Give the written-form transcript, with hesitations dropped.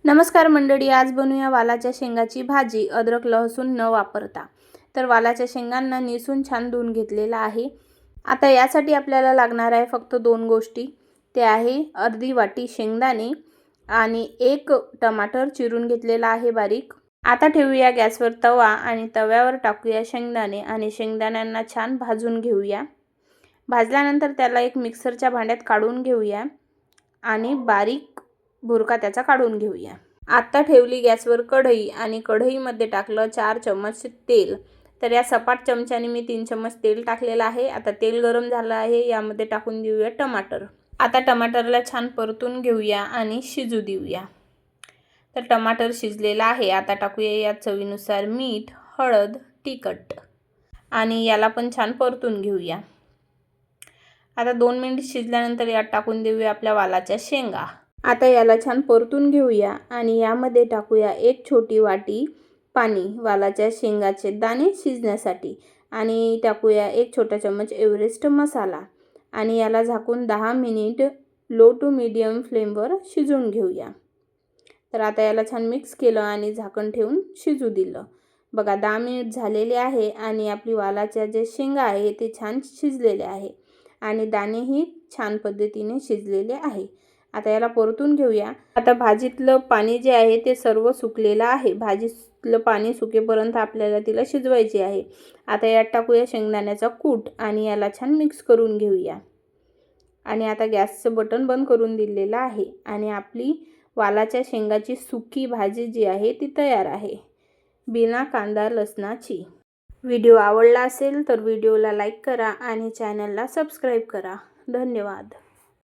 नमस्कार मंडळी, आज बनवूया वालाच्या शेंगाची भाजी अद्रक लसूण न वापरता। तर वालाच्या शेंगांना निसून छान धुवून घेतलेला आहे। आता यासाठी आपल्याला लागणार आहे फक्त दोन गोष्टी, ते आहे अर्धी वाटी शेंगदाणे आणि एक टमाटर चिरून घेतलेला आहे बारीक। आता ठेवूया गॅसवर तवा आणि तव्यावर टाकूया शेंगदाणे आणि शेंगदाण्यांना छान भाजून घेऊया। भाजल्यानंतर त्याला एक मिक्सरच्या भांड्यात काढून घेऊया आणि बारीक भुरका त्याचा काढून घेऊया। आता ठेवली गॅसवर कढई आणि कढईमध्ये टाकलं 4 चम्मच तेल। तर या सपाट चमच्याने मी 3 चम्मच तेल टाकलेलं आहे। आता तेल गरम झालं आहे, यामध्ये टाकून देऊया टमाटर। आता टमाटरला छान परतून घेऊया आणि शिजू देऊया। तर टमाटर शिजलेला आहे। आता टाकूया यात चवीनुसार मीठ, हळद, तिखट आणि याला पण छान परतून घेऊया। आता 2 मिनिट शिजल्यानंतर यात टाकून देऊया आपल्या वालाच्या शेंगा। आता याला छान परतून घेऊया आणि यामध्ये टाकूया एक छोटी वाटी पाणी वालाच्या शेंगाचे दाणे शिजण्यासाठी आणि टाकूया एक छोटा चम्मच एव्हरेस्ट मसाला आणि याला झाकून 10 मिनिट लो टू मीडियम फ्लेमवर शिजवून घेऊया। तर आता याला छान मिक्स केलं आणि झाकण ठेवून शिजू दिलं। बघा 10 मिनिट झालेले आहे आणि आपली वालाच्या जे शेंगा आहे ते छान शिजलेले आहे आणि दाणेही छान पद्धतीने शिजलेले आहे। आता याला परतून घेऊया। आता भाजीतलं पाणी जे आहे ते सर्व सुकलेलं आहे। भाजीतलं पाणी सुकेपर्यंत आपल्याला तिला शिजवायची आहे। आता यात टाकूया शेंगदाण्याचा कूट आणि याला छान मिक्स करून घेऊया आणि आता गॅसचं बटन बंद करून दिलेलं आहे आणि आपली वालाच्या शेंगाची सुकी भाजी जी आहे ती तयार आहे, बिना कांदा लसणाची। व्हिडिओ आवडला असेल तर व्हिडिओला लाईक करा आणि चॅनलला सबस्क्राईब करा। धन्यवाद।